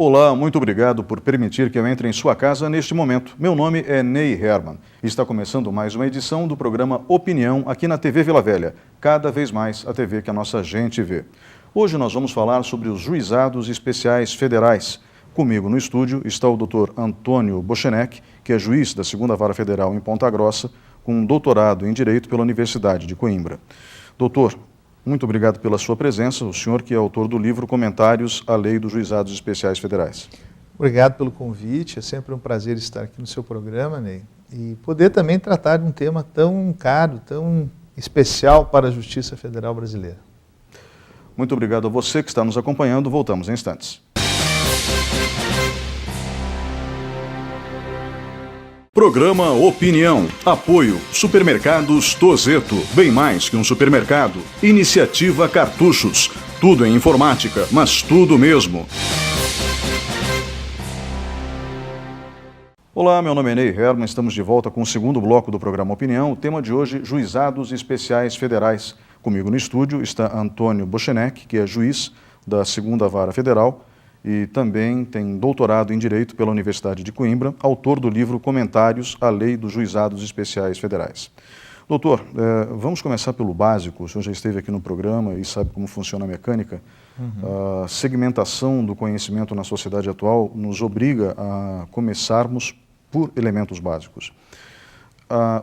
Olá, muito obrigado por permitir que eu entre em sua casa neste momento. Meu nome é Ney Herman e está começando mais uma edição do programa Opinião aqui na TV Vila Velha, cada vez mais a TV que a nossa gente vê. Hoje nós vamos falar sobre os juizados especiais federais. Comigo no estúdio está o Dr. Antônio Bochenek, que é juiz da 2ª Vara Federal em Ponta Grossa, com um doutorado em Direito pela Universidade de Coimbra. Doutor, muito obrigado pela sua presença, o senhor que é autor do livro Comentários à Lei dos Juizados Especiais Federais. Obrigado pelo convite, é sempre um prazer estar aqui no seu programa, Ney, e poder também tratar de um tema tão caro, tão especial para a Justiça Federal Brasileira. Muito obrigado a você que está nos acompanhando, voltamos em instantes. Programa Opinião. Apoio Supermercados Tozeto. Bem mais que um supermercado. Iniciativa Cartuchos. Tudo em informática, mas tudo mesmo. Olá, meu nome é Ney Herman. Estamos de volta com o segundo bloco do programa Opinião. O tema de hoje, Juizados Especiais Federais. Comigo no estúdio está Antônio Bochenek, que é juiz da 2ª Vara Federal e também tem doutorado em Direito pela Universidade de Coimbra, autor do livro Comentários à Lei dos Juizados Especiais Federais. Doutor, vamos começar pelo básico. O senhor já esteve aqui no programa e sabe como funciona a mecânica. A segmentação do conhecimento na sociedade atual nos obriga a começarmos por elementos básicos.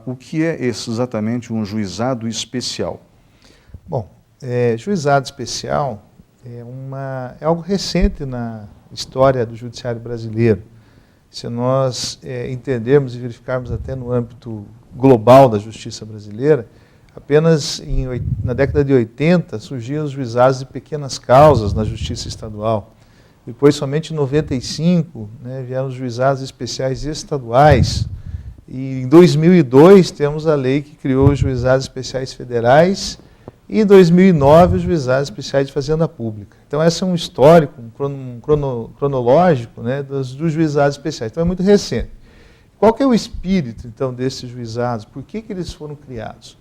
O que é exatamente um juizado especial? Bom, juizado especial é algo recente na história do judiciário brasileiro. Se nós entendermos e verificarmos até no âmbito global da justiça brasileira, apenas na década de 80 surgiram os juizados de pequenas causas na justiça estadual. Depois, somente em 95, vieram os juizados especiais estaduais. E em 2002 temos a lei que criou os juizados especiais federais e em 2009 os juizados especiais de fazenda pública. Então esse é um histórico, um cronológico dos juizados especiais. Então é muito recente. Qual que é o espírito então desses juizados? Por que eles foram criados?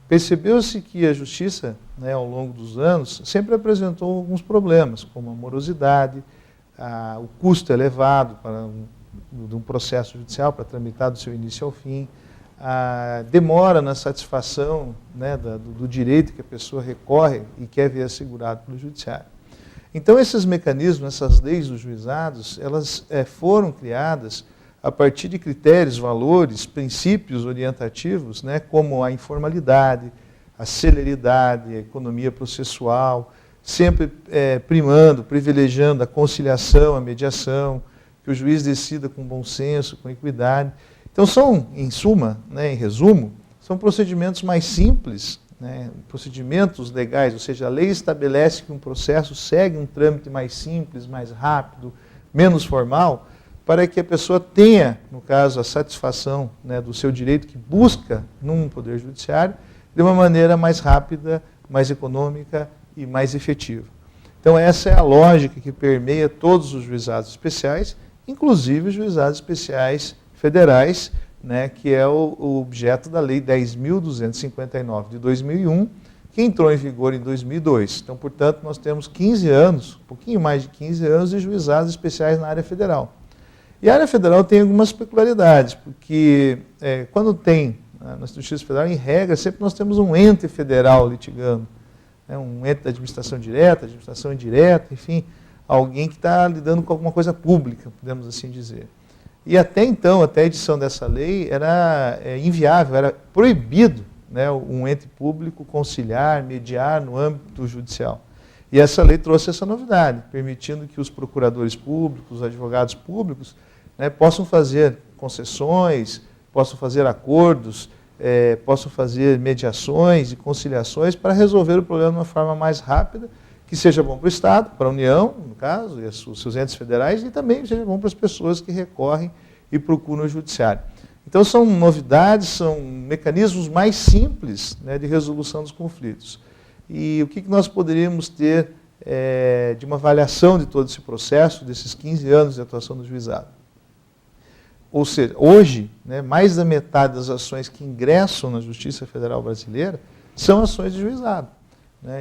Percebeu-se que a justiça, ao longo dos anos, sempre apresentou alguns problemas, como a morosidade, o custo elevado de um processo judicial para tramitar do seu início ao fim, a demora na satisfação do direito que a pessoa recorre e quer ver assegurado pelo judiciário. Então esses mecanismos, essas leis dos juizados, elas foram criadas a partir de critérios, valores, princípios orientativos, como a informalidade, a celeridade, a economia processual, sempre privilegiando a conciliação, a mediação, que o juiz decida com bom senso, com equidade. Então são, em suma, em resumo, são procedimentos mais simples, procedimentos legais, ou seja, a lei estabelece que um processo segue um trâmite mais simples, mais rápido, menos formal, para que a pessoa tenha, no caso, a satisfação do seu direito que busca num poder judiciário, de uma maneira mais rápida, mais econômica e mais efetiva. Então essa é a lógica que permeia todos os juizados especiais, inclusive os juizados especiais federais, que é o objeto da Lei 10.259 de 2001, que entrou em vigor em 2002. Então, portanto, nós temos 15 anos, um pouquinho mais de 15 anos de juizados especiais na área federal. E a área federal tem algumas peculiaridades, porque quando tem, na Justiça Federal, em regra, sempre nós temos um ente federal litigando, um ente da administração direta, administração indireta, enfim, alguém que está lidando com alguma coisa pública, podemos assim dizer. E até então, até a edição dessa lei, era inviável, era proibido um ente público conciliar, mediar no âmbito judicial. E essa lei trouxe essa novidade, permitindo que os procuradores públicos, os advogados públicos, possam fazer concessões, possam fazer acordos, possam fazer mediações e conciliações para resolver o problema de uma forma mais rápida, que seja bom para o Estado, para a União, no caso, e os seus entes federais, e também seja bom para as pessoas que recorrem e procuram o judiciário. Então são novidades, são mecanismos mais simples de resolução dos conflitos. E o que nós poderíamos ter de uma avaliação de todo esse processo, desses 15 anos de atuação do juizado? Ou seja, hoje, mais da metade das ações que ingressam na Justiça Federal Brasileira são ações de juizado.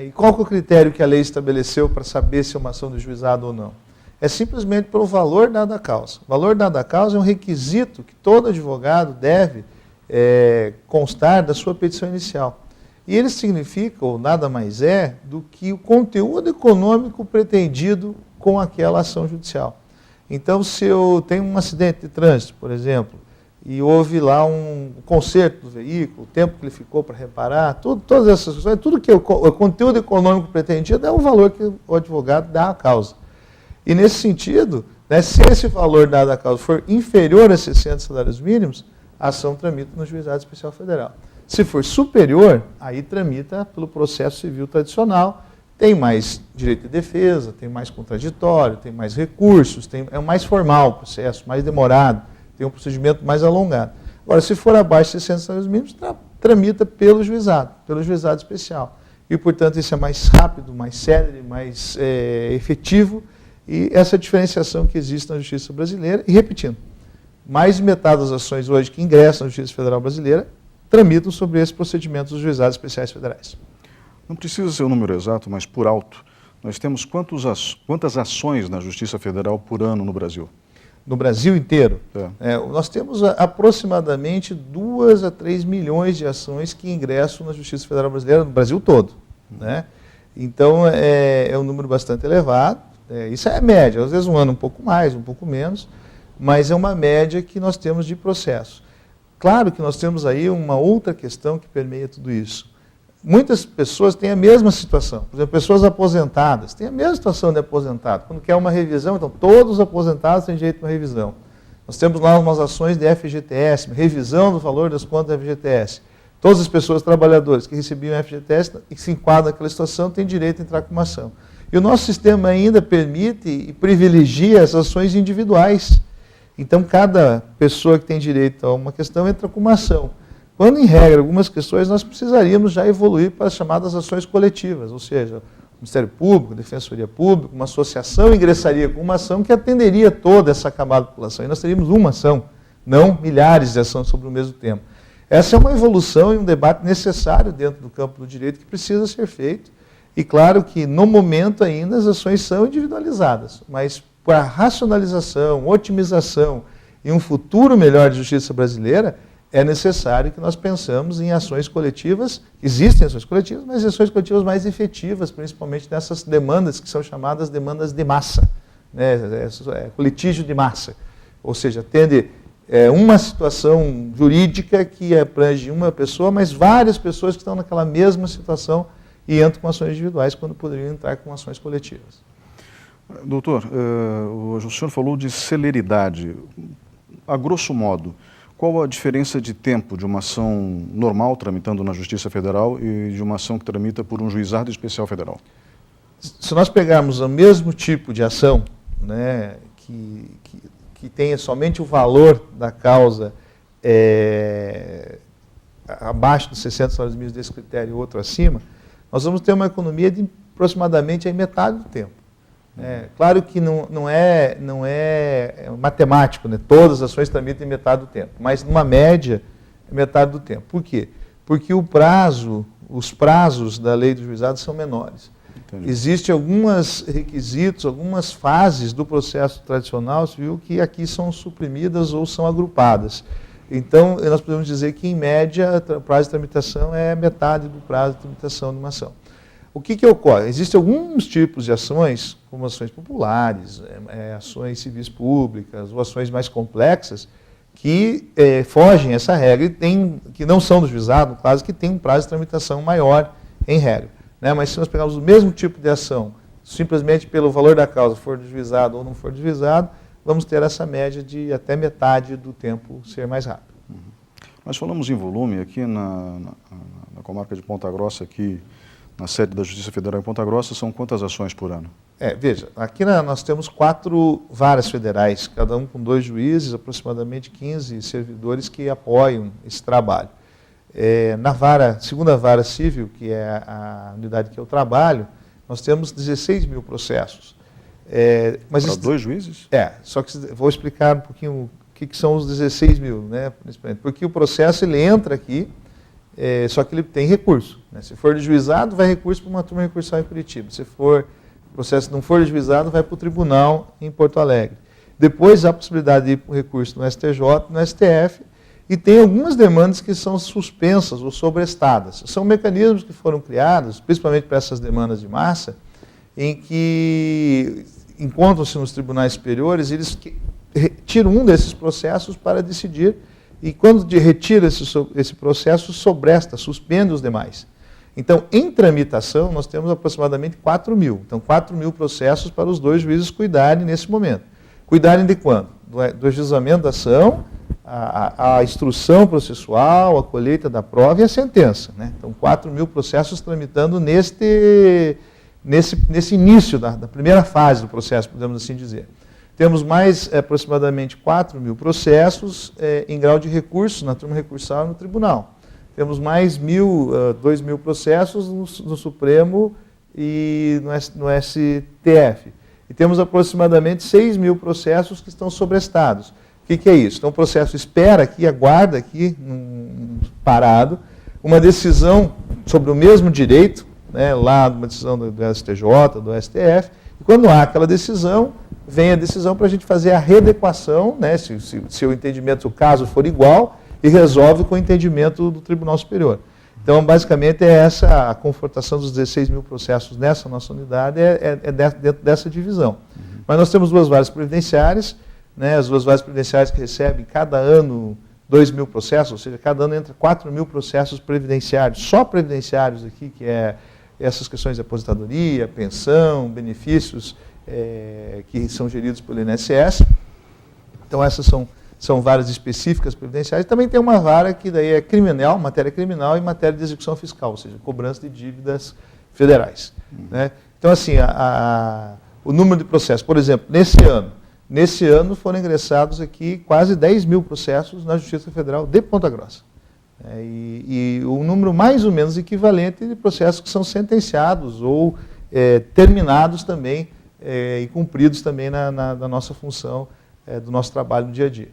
E qual que é o critério que a lei estabeleceu para saber se é uma ação de juizado ou não? é simplesmente pelo valor dado à causa. O valor dado à causa é um requisito que todo advogado deve constar da sua petição inicial. E ele significa, ou nada mais é, do que o conteúdo econômico pretendido com aquela ação judicial. Então, se eu tenho um acidente de trânsito, por exemplo, e houve lá um conserto do veículo, o tempo que ele ficou para reparar, todas essas coisas, tudo que o conteúdo econômico pretendido é o valor que o advogado dá à causa. E nesse sentido, né, se esse valor dado à causa for inferior a 60 salários mínimos, a ação tramita no Juizado Especial Federal. Se for superior, aí tramita pelo processo civil tradicional, tem mais direito de defesa, tem mais contraditório, tem mais recursos, é mais formal o processo, mais demorado, tem um procedimento mais alongado. Agora, se for abaixo de 60 salários mínimos, tramita pelo juizado especial. E, portanto, isso é mais rápido, mais célere, mais efetivo, e essa diferenciação que existe na justiça brasileira. E, repetindo, mais de metade das ações hoje que ingressam na Justiça Federal Brasileira tramitam sobre esse procedimento dos juizados especiais federais. Não precisa ser o número exato, mas por alto. Nós temos quantas ações na Justiça Federal por ano no Brasil? No Brasil inteiro? Nós temos aproximadamente 2 a 3 milhões de ações que ingressam na Justiça Federal Brasileira no Brasil todo. Né? Então, é um número bastante elevado. Isso é a média, às vezes um ano um pouco mais, um pouco menos, mas é uma média que nós temos de processo. Claro que nós temos aí uma outra questão que permeia tudo isso. Muitas pessoas têm a mesma situação. Por exemplo, pessoas aposentadas têm a mesma situação de aposentado. Quando quer uma revisão, então todos os aposentados têm direito a uma revisão. Nós temos lá umas ações de FGTS, revisão do valor das contas da FGTS. Todas as pessoas trabalhadoras que recebiam FGTS e que se enquadram naquela situação têm direito a entrar com uma ação. E o nosso sistema ainda permite e privilegia as ações individuais. Então, cada pessoa que tem direito a uma questão entra com uma ação. Quando, em regra, algumas questões nós precisaríamos já evoluir para as chamadas ações coletivas, ou seja, o Ministério Público, a Defensoria Pública, uma associação ingressaria com uma ação que atenderia toda essa camada da população. E nós teríamos uma ação, não milhares de ações sobre o mesmo tema. Essa é uma evolução e um debate necessário dentro do campo do direito que precisa ser feito. E claro que, no momento ainda, as ações são individualizadas, mas para a racionalização, otimização e um futuro melhor de justiça brasileira, é necessário que nós pensamos em ações coletivas. Existem ações coletivas, mas ações coletivas mais efetivas, principalmente nessas demandas que são chamadas demandas de massa, né? Litígio de massa. Ou seja, atende uma situação jurídica que abrange uma pessoa, mas várias pessoas que estão naquela mesma situação e entram com ações individuais quando poderiam entrar com ações coletivas. Doutor, o senhor falou de celeridade. A grosso modo, qual a diferença de tempo de uma ação normal tramitando na Justiça Federal e de uma ação que tramita por um juizado especial federal? Se nós pegarmos o mesmo tipo de ação, né, que tenha somente o valor da causa abaixo dos 60 salários mínimos desse critério e outro acima, nós vamos ter uma economia de aproximadamente a metade do tempo. Claro que não é matemático, né? Todas as ações tramitam em metade do tempo, mas numa média é metade do tempo. Por quê? Porque os prazos da lei do juizado são menores. Entendi. Existem alguns requisitos, algumas fases do processo tradicional civil que aqui são suprimidas ou são agrupadas. Então, nós podemos dizer que, em média, o prazo de tramitação é metade do prazo de tramitação de uma ação. O que ocorre? Existem alguns tipos de ações, como ações populares, ações civis públicas, ou ações mais complexas, que fogem essa regra e que não são do juizado, no caso, que tem um prazo de tramitação maior em regra. Né? Mas se nós pegarmos o mesmo tipo de ação, simplesmente pelo valor da causa, for do juizado ou não for do juizado, vamos ter essa média de até metade do tempo ser mais rápido. Nós falamos em volume aqui na comarca de Ponta Grossa, aqui na sede da Justiça Federal em Ponta Grossa, são quantas ações por ano? Veja, aqui nós temos 4 varas federais, cada um com 2 juízes, aproximadamente 15 servidores que apoiam esse trabalho. Na segunda vara civil, que é a unidade que eu trabalho, nós temos 16 mil processos. Para 2 juízes? Só que vou explicar um pouquinho o que são os 16 mil, né? Porque o processo ele entra aqui, só que ele tem recurso. Né? Se for de juizado, vai recurso para uma turma recursal em Curitiba. Se for O processo não for ajuizado, vai para o tribunal em Porto Alegre. Depois há a possibilidade de ir para o recurso no STJ, no STF, e tem algumas demandas que são suspensas ou sobrestadas. São mecanismos que foram criados, principalmente para essas demandas de massa, em que encontram-se nos tribunais superiores, eles retiram um desses processos para decidir, e quando retira esse processo, sobresta, suspende os demais. Então, em tramitação, nós temos aproximadamente 4.000. Então, 4.000 processos para os dois juízes cuidarem nesse momento. Cuidarem de quando? Do ajuizamento da ação, a instrução processual, a colheita da prova e a sentença, né? Então, 4.000 processos tramitando nesse início da primeira fase do processo, podemos assim dizer. Temos mais aproximadamente 4.000 processos em grau de recurso na turma recursal e no tribunal. Temos mais 2.000 processos no Supremo e no STF. E temos aproximadamente 6.000 processos que estão sobrestados. O que é isso? Então o processo espera aqui, aguarda aqui, parado, uma decisão sobre o mesmo direito, né, lá uma decisão do STJ, do STF, e quando há aquela decisão, vem a decisão para a gente fazer a readequação, né, se o entendimento, o caso for igual, e resolve com o entendimento do Tribunal Superior. Então, basicamente, é essa a confortação dos 16.000 processos nessa nossa unidade, dentro dessa divisão. Mas nós temos duas varas previdenciárias, né, as duas varas previdenciárias que recebem cada ano 2.000 processos, ou seja, cada ano entra 4.000 processos previdenciários, só previdenciários aqui, que é essas questões de aposentadoria, pensão, benefícios que são geridos pelo INSS. Então, essas são varas específicas previdenciárias. Também tem uma vara que daí é criminal, matéria criminal e matéria de execução fiscal, ou seja, cobrança de dívidas federais. Né? Então, assim, o número de processos, por exemplo, nesse ano foram ingressados aqui quase 10.000 processos na Justiça Federal de Ponta Grossa. E um número mais ou menos equivalente de processos que são sentenciados ou terminados também e cumpridos também na nossa função, do nosso trabalho no dia a dia.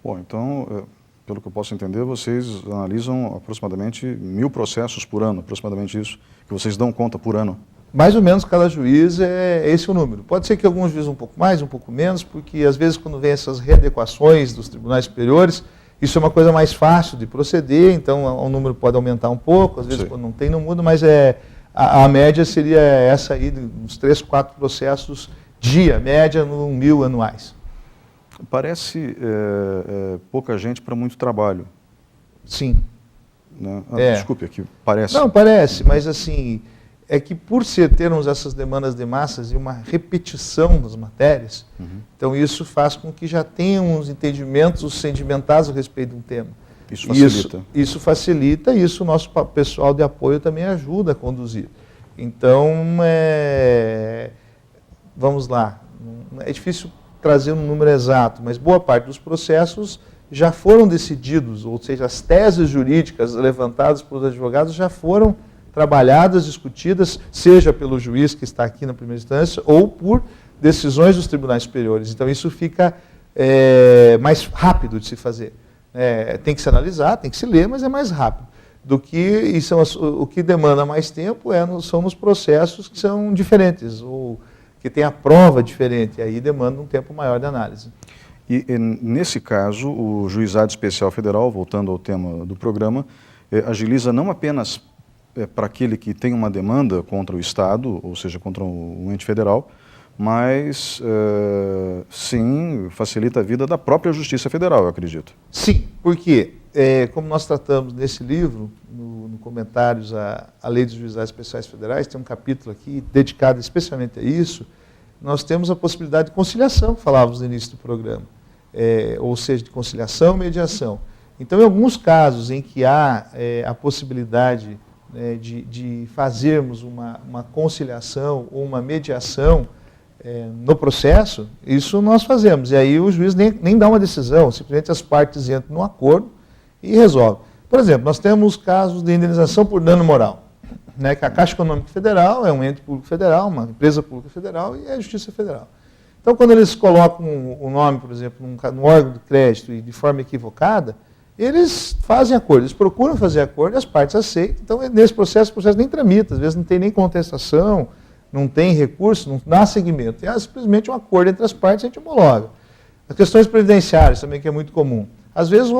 Bom, então, pelo que eu posso entender, vocês analisam aproximadamente 1.000 processos por ano, aproximadamente isso, que vocês dão conta por ano. Mais ou menos cada juiz é esse o número. Pode ser que alguns juízes um pouco mais, um pouco menos, porque às vezes quando vem essas readequações dos tribunais superiores, isso é uma coisa mais fácil de proceder, então o número pode aumentar um pouco, às vezes quando não tem, não muda, mas a média seria essa aí, uns 3, 4 processos dia, média, 1.000 anuais. Parece pouca gente para muito trabalho. Sim. Né? Desculpe, aqui parece. Não, parece, mas assim, é que por termos essas demandas de massas e uma repetição das matérias, então isso faz com que já tenham uns entendimentos sedimentados a respeito de um tema. Isso facilita. Isso facilita e isso o nosso pessoal de apoio também ajuda a conduzir. Então, vamos lá, é difícil trazer um número exato, mas boa parte dos processos já foram decididos, ou seja, as teses jurídicas levantadas pelos advogados já foram trabalhadas, discutidas, seja pelo juiz que está aqui na primeira instância, ou por decisões dos tribunais superiores. Então, isso fica mais rápido de se fazer. Tem que se analisar, tem que se ler, mas é mais rápido. O que demanda mais tempo são os processos que são diferentes, ou que tem a prova diferente, e aí demanda um tempo maior de análise. E nesse caso, o Juizado Especial Federal, voltando ao tema do programa, agiliza não apenas para aquele que tem uma demanda contra o Estado, ou seja, contra um ente federal, mas sim facilita a vida da própria Justiça Federal, eu acredito. Sim, porque como nós tratamos nesse livro, no comentários à Lei dos Juizados Especiais Federais, tem um capítulo aqui dedicado especialmente a isso, nós temos a possibilidade de conciliação, que falávamos no início do programa, ou seja, de conciliação e mediação. Então, em alguns casos em que há a possibilidade de fazermos uma conciliação ou uma mediação no processo, isso nós fazemos. E aí o juiz nem dá uma decisão, simplesmente as partes entram num acordo e resolve. Por exemplo, nós temos casos de indenização por dano moral, né, que a Caixa Econômica Federal é um ente público federal, uma empresa pública federal e é a Justiça Federal. Então, quando eles colocam o nome, por exemplo, num órgão de crédito e de forma equivocada, eles fazem acordo, eles procuram fazer acordo e as partes aceitam. Então, nesse processo, o processo nem tramita, às vezes não tem nem contestação, não tem recurso, não dá seguimento. É simplesmente um acordo entre as partes e a gente homologa. As questões previdenciárias também, que é muito comum. Às vezes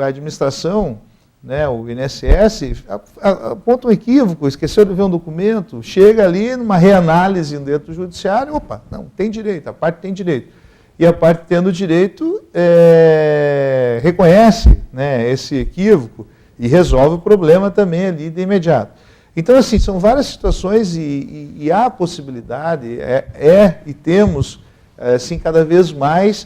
a administração, né, o INSS, aponta um equívoco, esqueceu de ver um documento, chega ali numa reanálise dentro do judiciário, opa, não, tem direito, a parte tem direito. E a parte tendo direito reconhece, né, esse equívoco e resolve o problema também ali de imediato. Então, assim, são várias situações e há a possibilidade, e temos, assim, cada vez mais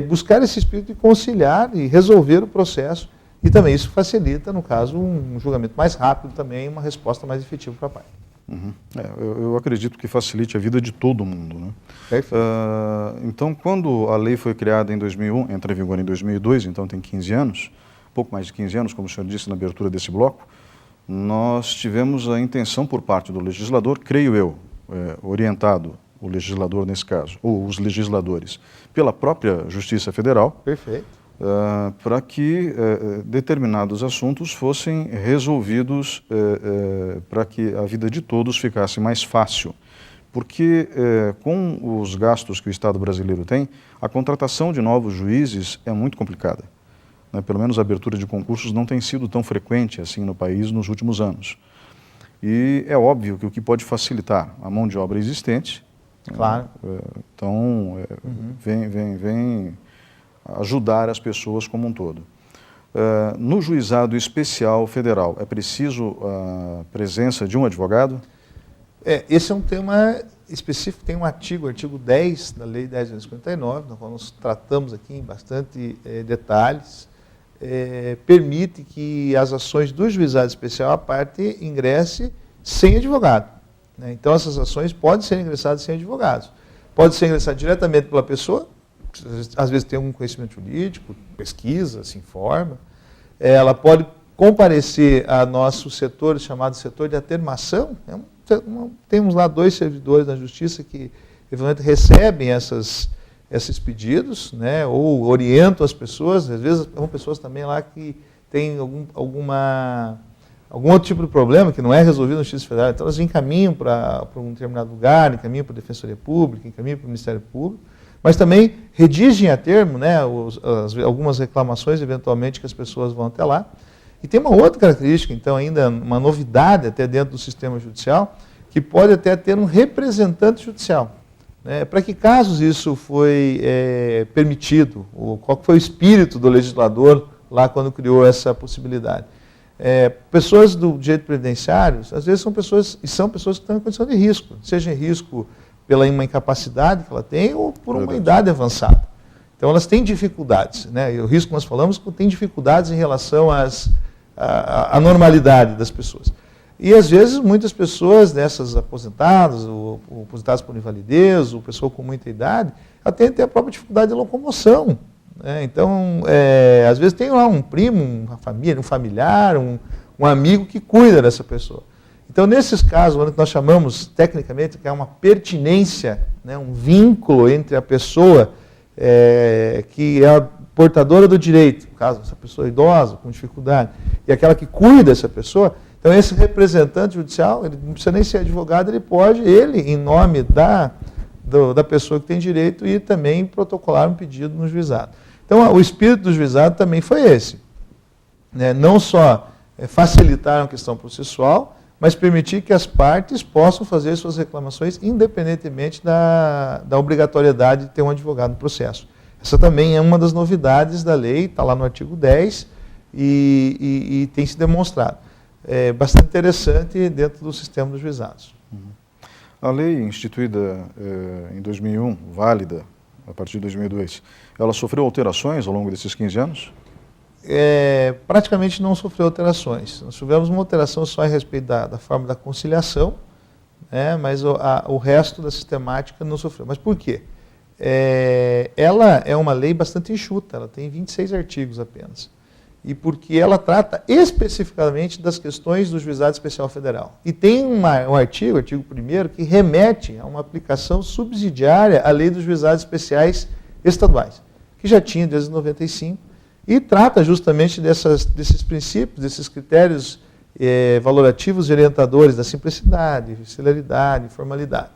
buscar esse espírito de conciliar e resolver o processo. E também isso facilita, no caso, um julgamento mais rápido também, uma resposta mais efetiva para a parte. Uhum. Eu acredito que facilite a vida de todo mundo, né? Então, quando a lei foi criada em 2001, entra em vigor em 2002, então tem 15 anos, pouco mais de 15 anos, como o senhor disse na abertura desse bloco, nós tivemos a intenção por parte do legislador, creio eu, orientado, o legislador nesse caso, ou os legisladores, pela própria Justiça Federal, perfeito, para que determinados assuntos fossem resolvidos para que a vida de todos ficasse mais fácil. Porque com os gastos que o Estado brasileiro tem, a contratação de novos juízes é muito complicada. Pelo menos a abertura de concursos não tem sido tão frequente assim no país nos últimos anos. E é óbvio que o que pode facilitar a mão de obra existente, claro. Então, vem ajudar as pessoas como um todo. No juizado especial federal, é preciso a presença de um advogado? Esse é um tema específico, tem um artigo 10 da Lei 10.259, na qual nós tratamos aqui em bastante detalhes, permite que as ações do juizado especial, a parte ingresse sem advogado. Né? Então, essas ações podem ser ingressadas sem advogados. Pode ser ingressado diretamente pela pessoa, às vezes tem algum conhecimento jurídico, pesquisa, se informa. Ela pode comparecer a nosso setor, chamado setor de atermação. Temos lá 2 servidores da Justiça que, eventualmente, recebem esses pedidos, né, ou orientam as pessoas. Às vezes, são pessoas também lá que têm algum outro tipo de problema que não é resolvido na Justiça Federal. Então, elas encaminham para um determinado lugar, encaminham para a Defensoria Pública, encaminham para o Ministério Público, mas também redigem a termo, né, algumas reclamações, eventualmente, que as pessoas vão até lá. E tem uma outra característica, então, ainda uma novidade até dentro do sistema judicial, que pode até ter um representante judicial. Para que casos isso foi permitido? Qual foi o espírito do legislador lá quando criou essa possibilidade? Pessoas do direito previdenciário, às vezes são pessoas que estão em condição de risco, seja em risco pela uma incapacidade que ela tem ou por uma idade avançada. Então, elas têm dificuldades, né? E o risco que nós falamos tem dificuldades em relação à normalidade das pessoas. E, às vezes, muitas pessoas dessas aposentadas, ou aposentadas por invalidez, ou pessoa com muita idade, ela tem até a própria dificuldade de locomoção. Né? Então, às vezes tem lá um primo, uma família, um familiar, um amigo que cuida dessa pessoa. Então, nesses casos, onde nós chamamos, tecnicamente, que é uma pertinência, né, um vínculo entre a pessoa que é a portadora do direito, no caso, essa pessoa idosa, com dificuldade, e aquela que cuida dessa pessoa. Então, esse representante judicial, ele não precisa nem ser advogado, ele, em nome da pessoa que tem direito, ir também protocolar um pedido no juizado. Então, o espírito do juizado também foi esse. Né? Não só facilitar a questão processual, mas permitir que as partes possam fazer suas reclamações independentemente da obrigatoriedade de ter um advogado no processo. Essa também é uma das novidades da lei, está lá no artigo 10 e tem se demonstrado. É bastante interessante dentro do sistema dos juizados. A lei instituída em 2001, válida a partir de 2002, ela sofreu alterações ao longo desses 15 anos? Praticamente não sofreu alterações. Nós tivemos uma alteração só a respeito da forma da conciliação, né, mas o resto da sistemática não sofreu. Mas por quê? Ela é uma lei bastante enxuta, ela tem 26 artigos apenas. E porque ela trata especificamente das questões do Juizado Especial Federal. E tem um artigo 1º, que remete a uma aplicação subsidiária à Lei dos Juizados Especiais Estaduais, que já tinha desde 95, e trata justamente desses princípios, desses critérios valorativos e orientadores da simplicidade, celeridade, formalidade.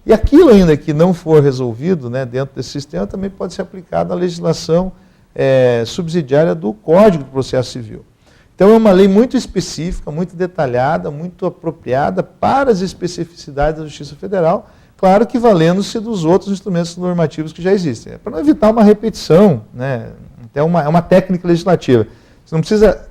E aquilo ainda que não for resolvido, né, dentro desse sistema também pode ser aplicado à legislação subsidiária do Código do Processo Civil. Então é uma lei muito específica, muito detalhada, muito apropriada para as especificidades da Justiça Federal, claro que valendo-se dos outros instrumentos normativos que já existem. Para não evitar uma repetição, né, é uma técnica legislativa. Você não precisa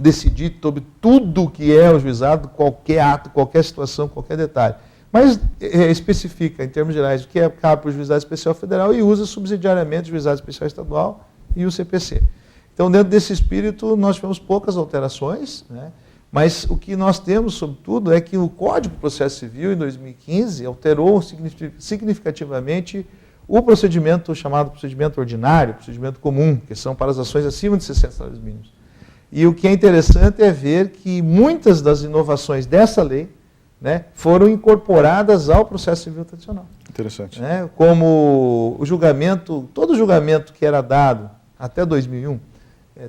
decidir sobre tudo que é o juizado, qualquer ato, qualquer situação, qualquer detalhe. Mas especifica, em termos gerais, o que cabe para o Juizado Especial Federal e usa subsidiariamente o Juizado Especial Estadual e o CPC. Então, dentro desse espírito, nós tivemos poucas alterações, né? Mas o que nós temos, sobretudo, é que o Código do Processo Civil, em 2015, alterou significativamente o procedimento chamado procedimento ordinário, procedimento comum, que são para as ações acima de 60 salários mínimos. E o que é interessante é ver que muitas das inovações dessa lei, né, foram incorporadas ao processo civil tradicional. Interessante. Né, como o julgamento, todo julgamento que era dado até 2001,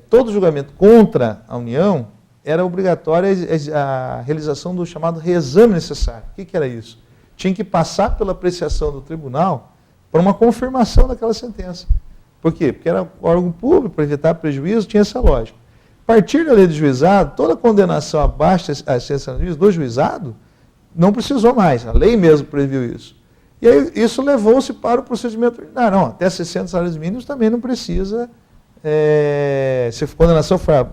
todo julgamento contra a União, era obrigatória a realização do chamado reexame necessário. O que era isso? Tinha que passar pela apreciação do tribunal para uma confirmação daquela sentença. Por quê? Porque era órgão público, para evitar prejuízo, tinha essa lógica. A partir da lei do juizado, toda condenação abaixo das 60 salários mínimos do juizado não precisou mais, a lei mesmo previu isso. E aí isso levou-se para o procedimento ordinário. Não, até 60 salários mínimos também não precisa, se a condenação for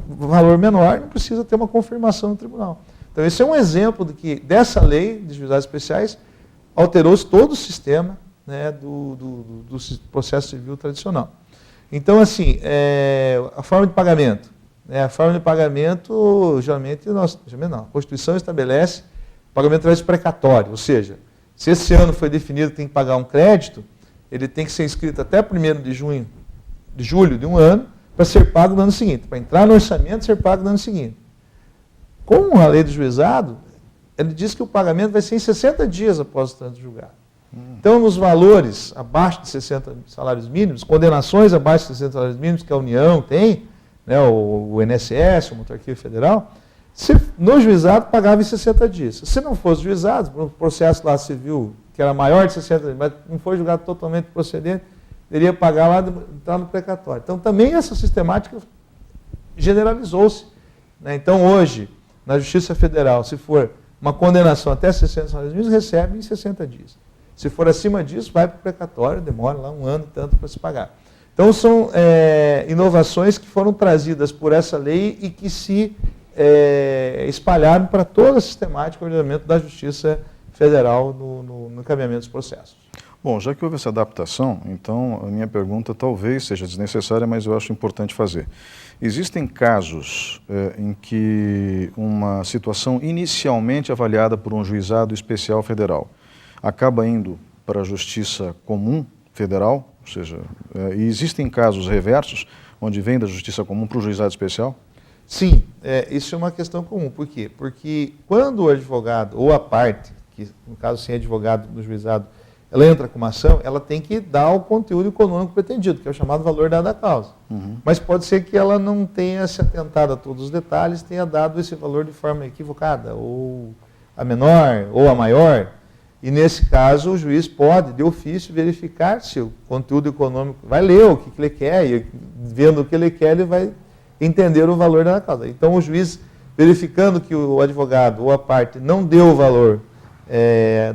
valor menor, não precisa ter uma confirmação no tribunal. Então esse é um exemplo de que dessa lei de juizados especiais alterou-se todo o sistema, né, do processo civil tradicional. Então, assim, a forma de pagamento. A forma de pagamento, geralmente, a Constituição estabelece pagamento através de precatório, ou seja, se esse ano foi definido que tem que pagar um crédito, ele tem que ser inscrito até 1º de julho de um ano, para ser pago no ano seguinte, para entrar no orçamento e ser pago no ano seguinte. Com a lei do juizado, ele diz que o pagamento vai ser em 60 dias após o trânsito julgado. Então, nos valores abaixo de 60 salários mínimos, condenações abaixo de 60 salários mínimos que a União tem, né, o INSS, a Autarquia Federal, no juizado pagava em 60 dias. Se não fosse juizado, um processo lá civil que era maior de 60 dias, mas não foi julgado totalmente procedente, teria que pagar lá, entrar no precatório. Então, também essa sistemática generalizou-se. Né? Então, hoje, na Justiça Federal, se for uma condenação até 60 salários mínimos, recebe em 60 dias. Se for acima disso, vai para o precatório, demora lá um ano e tanto para se pagar. Então, são inovações que foram trazidas por essa lei e que se espalharam para toda a sistemática e ordenamento da Justiça Federal no encaminhamento dos processos. Bom, já que houve essa adaptação, então a minha pergunta talvez seja desnecessária, mas eu acho importante fazer. Existem casos em que uma situação inicialmente avaliada por um juizado especial federal acaba indo para a Justiça Comum Federal, ou seja, e existem casos reversos, onde vem da Justiça Comum para o juizado especial? Sim, isso é uma questão comum. Por quê? Porque quando o advogado, ou a parte, que no caso sem advogado no juizado, ela entra com uma ação, ela tem que dar o conteúdo econômico pretendido, que é o chamado valor dado à causa. Mas pode ser que ela não tenha se atentado a todos os detalhes, tenha dado esse valor de forma equivocada, ou a menor, ou a maior. E nesse caso, o juiz pode, de ofício, verificar se o conteúdo econômico, vai ler o que ele quer, e vendo o que ele quer, ele vai entender o valor da causa. Então, o juiz, verificando que o advogado ou a parte não deu o valor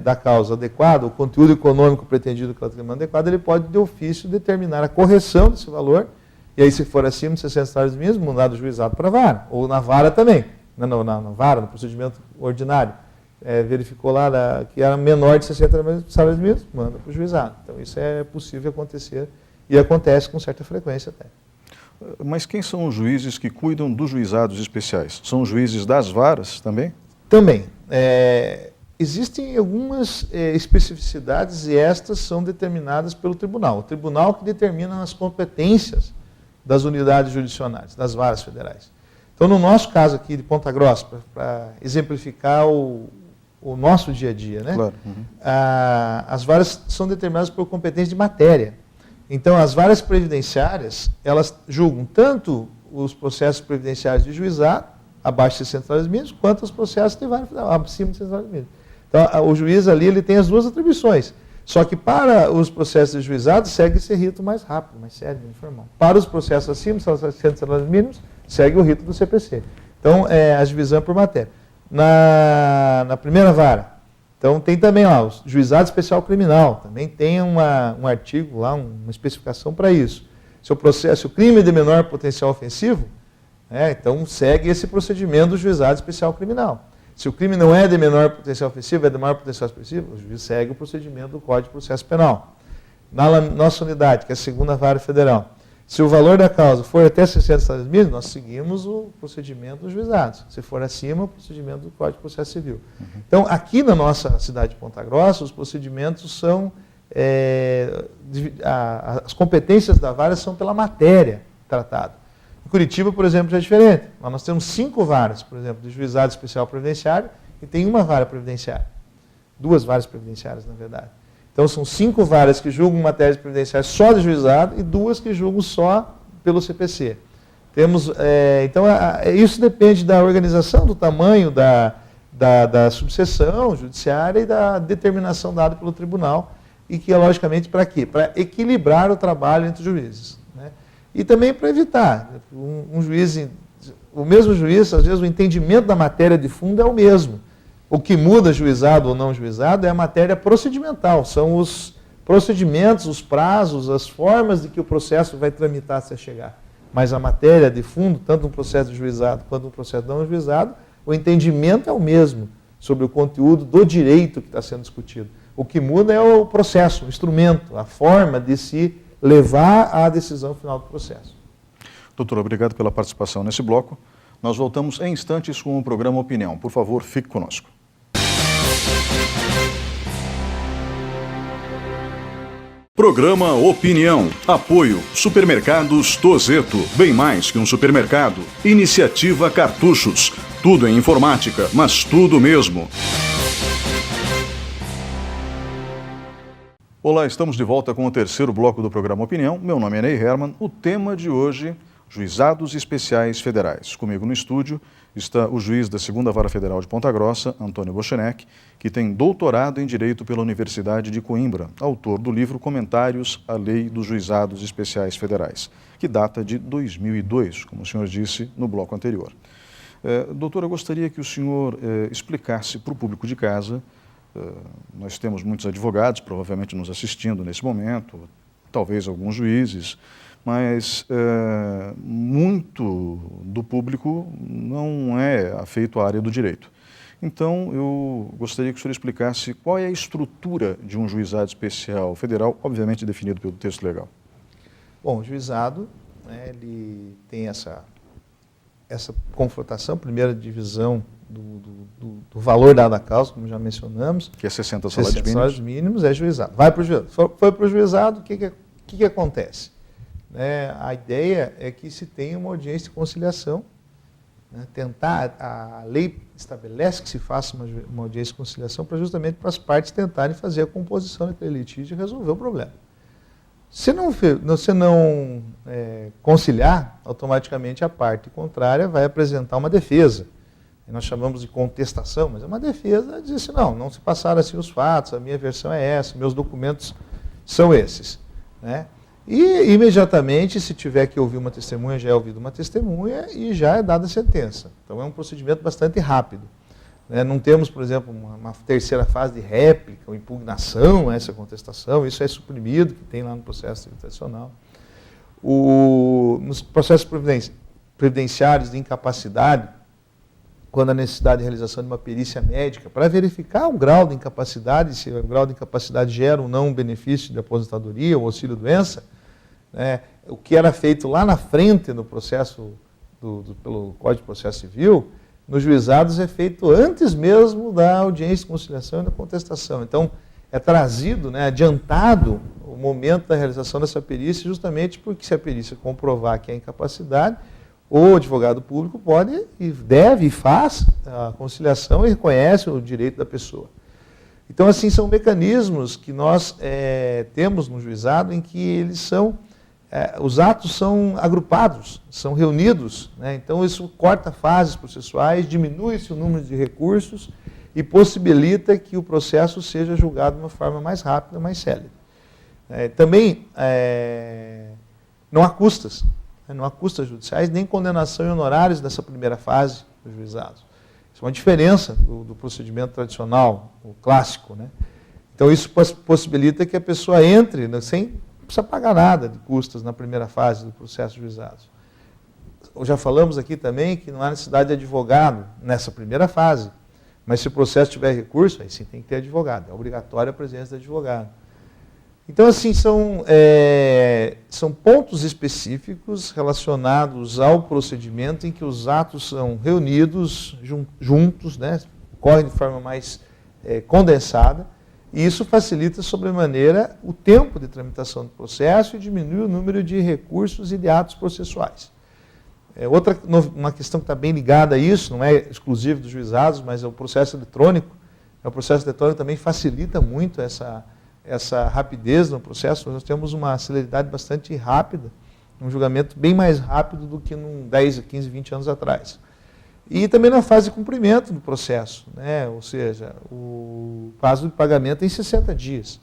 da causa adequado, o conteúdo econômico pretendido pela demanda adequada, ele pode, de ofício, determinar a correção desse valor, e aí, se for acima de 60 salários mínimos, mandar do juizado para a vara, ou na vara também, na vara, no procedimento ordinário. Verificou lá que era menor de 60 salários mínimos, manda para o juizado. Então, isso é possível acontecer e acontece com certa frequência até. Mas quem são os juízes que cuidam dos juizados especiais? São os juízes das varas também? Também. Existem algumas especificidades e estas são determinadas pelo tribunal. O tribunal que determina as competências das unidades jurisdicionais, das varas federais. Então, no nosso caso aqui de Ponta Grossa, para exemplificar o nosso dia a dia, né? Claro. As varas são determinadas por competência de matéria. Então, as varas previdenciárias, elas julgam tanto os processos previdenciários de juizado, abaixo de 60 salários mínimos, quanto os processos de vara federal, acima de 60 salários mínimos. Então, o juiz ali ele tem as duas atribuições. Só que para os processos de juizado, segue esse rito mais rápido, mais sério, mais informal. Para os processos acima de 60 salários mínimos, segue o rito do CPC. Então, a divisão é por matéria. Na primeira vara, então tem também lá, o juizado especial criminal, também tem um artigo lá, uma especificação para isso. Se o crime é de menor potencial ofensivo, então segue esse procedimento do juizado especial criminal. Se o crime não é de menor potencial ofensivo, é de maior potencial expressivo, o juiz segue o procedimento do Código de Processo Penal. Na nossa unidade, que é a segunda vara federal, se o valor da causa for até 60 salários mínimos, nós seguimos o procedimento dos juizados. Se for acima, o procedimento do Código de Processo Civil. Então, aqui na nossa cidade de Ponta Grossa, os procedimentos são... as competências da vara são pela matéria tratada. Em Curitiba, por exemplo, já é diferente. Nós temos 5 varas, por exemplo, de juizado especial previdenciário e tem uma vara previdenciária. 2 varas previdenciárias, na verdade. Então, são 5 varas que julgam matérias previdenciárias só de juizado e 2 que julgam só pelo CPC. Então, isso depende da organização, do tamanho da subseção judiciária e da determinação dada pelo tribunal, e que é, logicamente, para quê? Para equilibrar o trabalho entre os juízes. Né? E também para evitar o mesmo juiz, às vezes o entendimento da matéria de fundo é o mesmo. O que muda juizado ou não juizado é a matéria procedimental, são os procedimentos, os prazos, as formas de que o processo vai tramitar até chegar. Mas a matéria de fundo, tanto no processo de juizado quanto no processo não juizado, o entendimento é o mesmo sobre o conteúdo do direito que está sendo discutido. O que muda é o processo, o instrumento, a forma de se levar à decisão final do processo. Doutor, obrigado pela participação nesse bloco. Nós voltamos em instantes com o programa Opinião. Por favor, fique conosco. Programa Opinião. Apoio Supermercados Tozeto. Bem mais que um supermercado. Iniciativa Cartuchos. Tudo em informática, mas tudo mesmo. Olá, estamos de volta com o terceiro bloco do programa Opinião. Meu nome é Ney Herman. O tema de hoje, Juizados Especiais Federais. Comigo no estúdio está o juiz da Segunda Vara Federal de Ponta Grossa, Antônio Bochenek, que tem doutorado em Direito pela Universidade de Coimbra, autor do livro Comentários à Lei dos Juizados Especiais Federais, que data de 2002, como o senhor disse no bloco anterior. Doutor, eu gostaria que o senhor explicasse para o público de casa. Nós temos muitos advogados, provavelmente nos assistindo nesse momento, talvez alguns juízes, mas muito do público não é afeito à área do direito. Então, eu gostaria que o senhor explicasse qual é a estrutura de um juizado especial federal, obviamente definido pelo texto legal. Bom, o juizado, ele tem essa confrontação, primeira divisão do valor dado à causa, como já mencionamos. Que é 60 salários mínimos. 60 salários mínimos é juizado. Vai para o juizado. Foi para o juizado, o que acontece? A ideia é que se tenha uma audiência de conciliação, a lei estabelece que se faça uma audiência de conciliação justamente para as partes tentarem fazer a composição daquele litígio e resolver o problema. Se não conciliar, automaticamente a parte contrária vai apresentar uma defesa. Nós chamamos de contestação, mas é uma defesa, dizer assim, não se passaram assim os fatos, a minha versão é essa, meus documentos são esses. E, imediatamente, se tiver que ouvir uma testemunha, já é ouvida uma testemunha e já é dada a sentença. Então, é um procedimento bastante rápido. Não temos, por exemplo, uma terceira fase de réplica ou impugnação a essa contestação, isso é suprimido, que tem lá no processo tradicional. Nos processos previdenciários de incapacidade, quando há necessidade de realização de uma perícia médica, para verificar o grau de incapacidade, se o grau de incapacidade gera ou não um benefício de aposentadoria ou auxílio-doença, o que era feito lá na frente no processo, pelo Código de Processo Civil, nos juizados é feito antes mesmo da audiência de conciliação e da contestação. Então, é trazido, adiantado o momento da realização dessa perícia, justamente porque se a perícia comprovar que há incapacidade, o advogado público pode e deve e faz a conciliação e reconhece o direito da pessoa. Então, assim, são mecanismos que nós temos no juizado em que eles são os atos são agrupados, são reunidos, né? Então isso corta fases processuais, diminui-se o número de recursos e possibilita que o processo seja julgado de uma forma mais rápida, mais célere. Também não há custas, né? Não há custas judiciais, nem condenação em honorários nessa primeira fase do juizado. Isso é uma diferença do procedimento tradicional, o clássico, né? Então isso possibilita que a pessoa entre, né, sem precisa pagar nada de custas na primeira fase do processo juizado. Já falamos aqui também que não há necessidade de advogado nessa primeira fase, mas se o processo tiver recurso, aí sim tem que ter advogado, é obrigatória a presença de advogado. Então, assim, são pontos específicos relacionados ao procedimento em que os atos são reunidos juntos, né, ocorrem de forma mais condensada, e isso facilita sobremaneira o tempo de tramitação do processo e diminui o número de recursos e de atos processuais. Uma questão que está bem ligada a isso, não é exclusivo dos juizados, mas é o processo eletrônico. O processo eletrônico também facilita muito essa rapidez no processo. Nós temos uma celeridade bastante rápida, um julgamento bem mais rápido do que 10, 15, 20 anos atrás. E também na fase de cumprimento do processo, né? Ou seja, o prazo de pagamento tem 60 dias.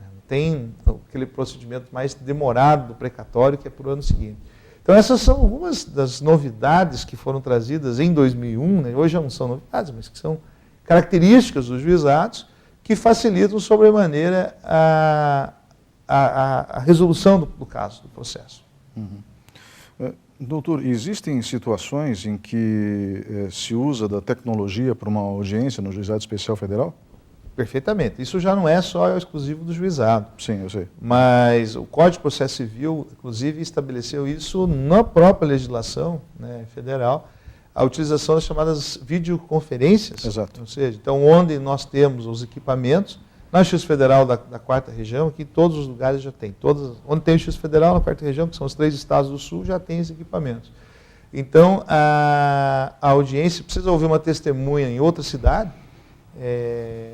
Não tem aquele procedimento mais demorado do precatório, que é para o ano seguinte. Então essas são algumas das novidades que foram trazidas em 2001, né? Hoje já não são novidades, mas que são características dos juizados que facilitam sobremaneira a resolução do caso, do processo. Uhum. Doutor, existem situações em que se usa da tecnologia para uma audiência no Juizado Especial Federal? Perfeitamente. Isso já não é só exclusivo do juizado. Sim, eu sei. Mas o Código de Processo Civil, inclusive, estabeleceu isso na própria legislação, né, federal, a utilização das chamadas videoconferências. Exato. Ou seja, então, onde nós temos os equipamentos, na Justiça Federal da 4ª Região, aqui todos os lugares já tem. Onde tem Justiça Federal na 4ª Região, que são os 3 estados do Sul, já tem esses equipamentos. Então, a audiência precisa ouvir uma testemunha em outra cidade.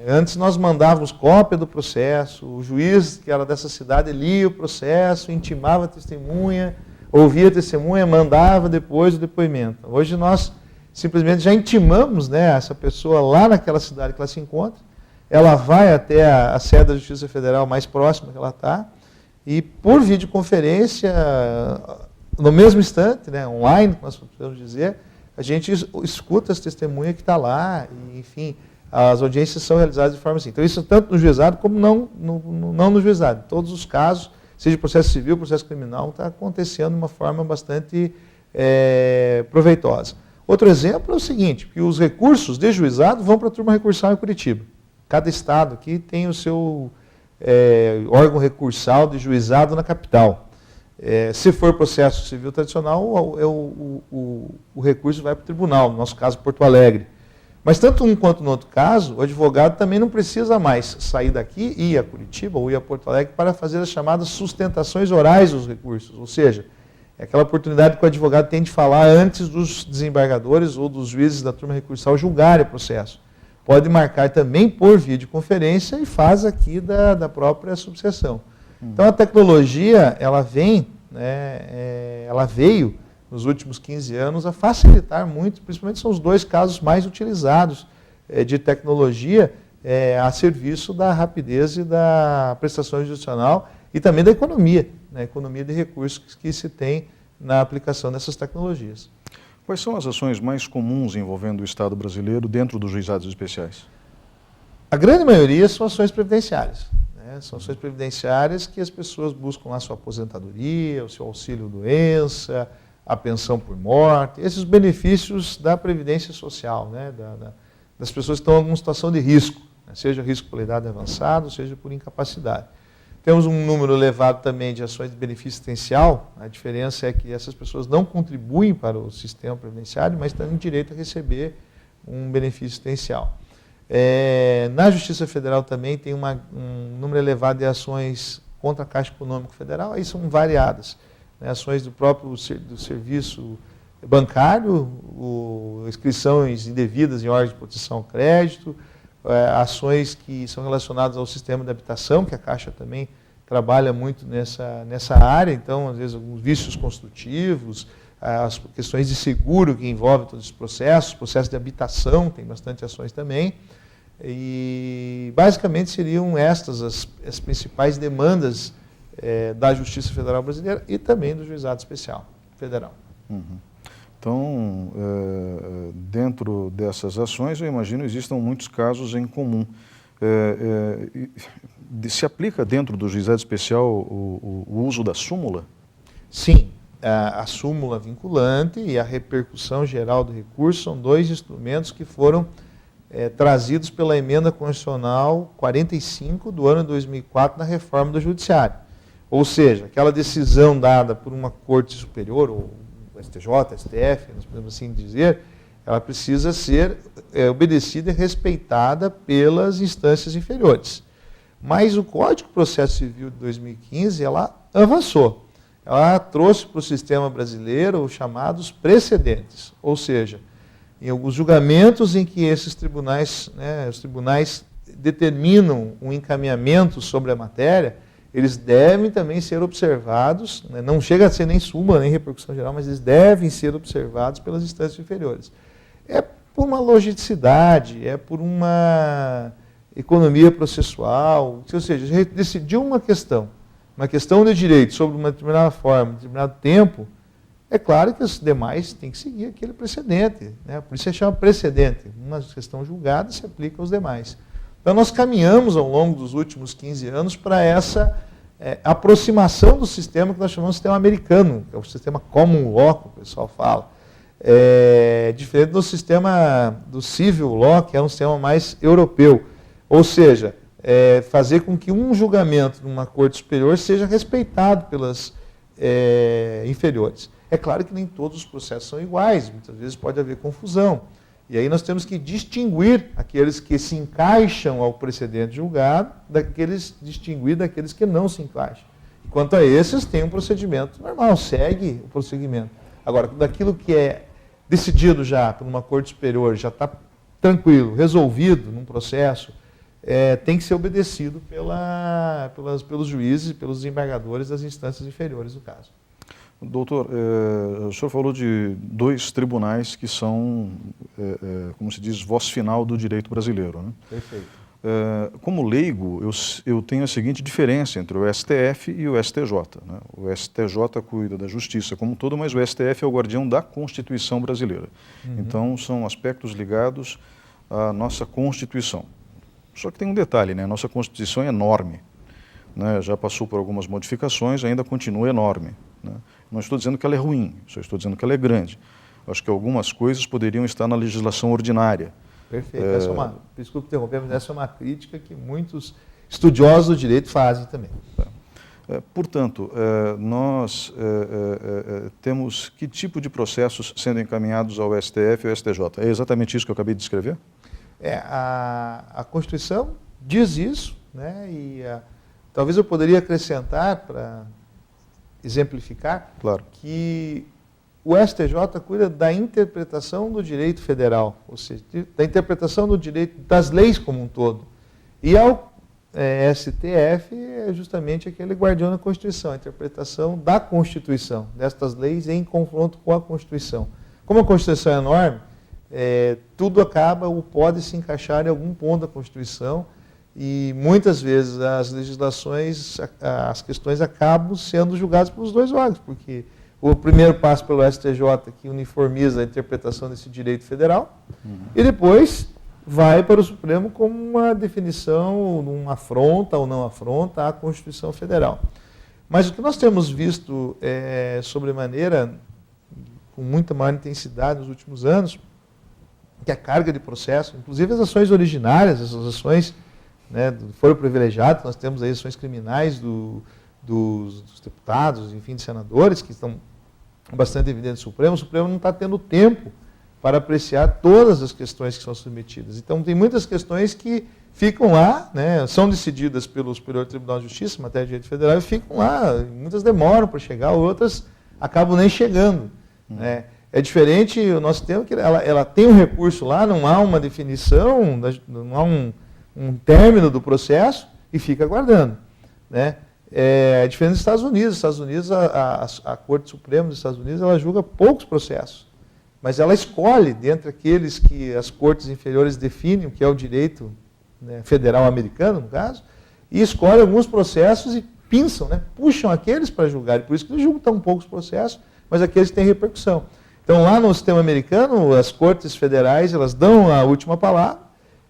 Antes nós mandávamos cópia do processo, o juiz que era dessa cidade lia o processo, intimava a testemunha, ouvia a testemunha, mandava depois o depoimento. Hoje nós simplesmente já intimamos, né, essa pessoa lá naquela cidade que ela se encontra, ela vai até a sede da Justiça Federal mais próxima que ela está, e por videoconferência, no mesmo instante, né, online, nós podemos dizer, a gente escuta as testemunhas que está lá, e, enfim, as audiências são realizadas de forma assim. Então isso tanto no juizado como não no juizado. Em todos os casos, seja processo civil, processo criminal, está acontecendo de uma forma bastante proveitosa. Outro exemplo é o seguinte, que os recursos de juizado vão para a turma recursal em Curitiba. Cada estado aqui tem o seu órgão recursal de juizado na capital. Se for processo civil tradicional, o recurso vai para o tribunal, no nosso caso, Porto Alegre. Mas tanto um quanto no outro caso, o advogado também não precisa mais sair daqui, ir a Curitiba ou ir a Porto Alegre para fazer as chamadas sustentações orais dos recursos. Ou seja, é aquela oportunidade que o advogado tem de falar antes dos desembargadores ou dos juízes da turma recursal julgarem o processo. Pode marcar também por videoconferência e faz aqui da própria subseção. Então a tecnologia, ela vem, né, ela veio nos últimos 15 anos a facilitar muito, principalmente são os 2 casos mais utilizados de tecnologia a serviço da rapidez e da prestação judicial e também da economia, né, economia de recursos que se tem na aplicação dessas tecnologias. Quais são as ações mais comuns envolvendo o Estado brasileiro dentro dos juizados especiais? A grande maioria são ações previdenciárias. Né? São ações previdenciárias que as pessoas buscam lá sua aposentadoria, o seu auxílio-doença, a pensão por morte, esses benefícios da previdência social, né? Das pessoas que estão em alguma situação de risco, né? Seja risco por idade avançada, seja por incapacidade. Temos um número elevado também de ações de benefício assistencial. A diferença é que essas pessoas não contribuem para o sistema previdenciário, mas têm direito a receber um benefício assistencial. Na Justiça Federal também tem um número elevado de ações contra a Caixa Econômica Federal, aí são variadas. Né, ações do próprio do serviço bancário, inscrições indevidas em ordem de proteção ao crédito, ações que são relacionadas ao sistema de habitação, que a Caixa também trabalha muito nessa área, então, às vezes, alguns vícios construtivos, as questões de seguro que envolvem todos esses processos de habitação, tem bastante ações também. E, basicamente, seriam estas as principais demandas da Justiça Federal Brasileira e também do Juizado Especial Federal. Uhum. Então, dentro dessas ações, eu imagino existam muitos casos em comum. Se aplica dentro do Juizado Especial o uso da súmula? Sim, a súmula vinculante e a repercussão geral do recurso são dois instrumentos que foram trazidos pela Emenda Constitucional 45 do ano 2004 na reforma do Judiciário. Ou seja, aquela decisão dada por uma Corte Superior, ou STJ, STF, nós podemos assim dizer, ela precisa ser obedecida e respeitada pelas instâncias inferiores. Mas o Código de Processo Civil de 2015, ela avançou. Ela trouxe para o sistema brasileiro os chamados precedentes, ou seja, em alguns julgamentos em que esses tribunais, os tribunais determinam um encaminhamento sobre a matéria, eles devem também ser observados, não chega a ser nem súmula, nem repercussão geral, mas eles devem ser observados pelas instâncias inferiores. É por uma logicidade, é por uma economia processual, ou seja, decidir uma questão de direito sobre uma determinada forma, um determinado tempo, é claro que os demais têm que seguir aquele precedente, por isso se chama precedente. Uma questão julgada se aplica aos demais. Então nós caminhamos ao longo dos últimos 15 anos para essa aproximação do sistema que nós chamamos de sistema americano, que é o sistema common law, que o pessoal fala. Diferente do sistema do civil law, que é um sistema mais europeu. Ou seja, fazer com que um julgamento numa corte superior seja respeitado pelas inferiores. É claro que nem todos os processos são iguais, muitas vezes pode haver confusão. E aí nós temos que distinguir aqueles que se encaixam ao precedente julgado, distinguir daqueles que não se encaixam. E quanto a esses, tem um procedimento normal, segue o procedimento. Agora, daquilo que é decidido já por uma corte superior, já está tranquilo, resolvido num processo, tem que ser obedecido pelos juízes e pelos desembargadores das instâncias inferiores do caso. Doutor, o senhor falou de dois tribunais que são, como se diz, voz final do direito brasileiro, né? Perfeito. Como leigo, eu tenho a seguinte diferença entre o STF e o STJ, né? O STJ cuida da justiça como um todo, mas o STF é o guardião da Constituição brasileira. Uhum. Então, são aspectos ligados à nossa Constituição. Só que tem um detalhe, né? A nossa Constituição é enorme, né? Já passou por algumas modificações, ainda continua enorme, né? Não estou dizendo que ela é ruim, só estou dizendo que ela é grande. Acho que algumas coisas poderiam estar na legislação ordinária. Perfeito. Desculpe interromper, mas essa é uma crítica que muitos estudiosos do direito fazem também. Portanto, nós temos que tipo de processos sendo encaminhados ao STF e ao STJ? É exatamente isso que eu acabei de descrever? A Constituição diz isso, né? E talvez eu poderia acrescentar, para exemplificar, claro, que o STJ cuida da interpretação do direito federal, ou seja, da interpretação do direito das leis como um todo. E ao STF é justamente aquele guardião da Constituição, a interpretação da Constituição, destas leis em confronto com a Constituição. Como a Constituição é enorme, tudo acaba ou pode se encaixar em algum ponto da Constituição, e muitas vezes as legislações, as questões acabam sendo julgadas pelos dois órgãos, porque o primeiro passo pelo STJ, que uniformiza a interpretação desse direito federal, e depois vai para o Supremo como uma definição, uma afronta ou não afronta à Constituição Federal. Mas o que nós temos visto sobremaneira, com muita maior intensidade nos últimos anos, que a carga de processo, inclusive as ações originárias, essas ações do foro privilegiado, nós temos aí ações criminais dos deputados, enfim, de senadores, que estão bastante evidentes no Supremo. O Supremo não está tendo tempo para apreciar todas as questões que são submetidas. Então, tem muitas questões que ficam lá, são decididas pelo Superior Tribunal de Justiça, em matéria de direito federal, e ficam lá. Muitas demoram para chegar, outras acabam nem chegando. É diferente o nosso tema, que ela tem um recurso lá, não há uma definição, não há um término do processo, e fica aguardando. É diferente dos Estados Unidos. Nos Estados Unidos, a Corte Suprema dos Estados Unidos, ela julga poucos processos, mas ela escolhe, dentre aqueles que as cortes inferiores definem, que é o direito, né, federal americano, no caso, e escolhe alguns processos e pinçam, né, puxam aqueles para julgar. E por isso que eles julgam tão poucos processos, mas aqueles que têm repercussão. Então, lá no sistema americano, as cortes federais, elas dão a última palavra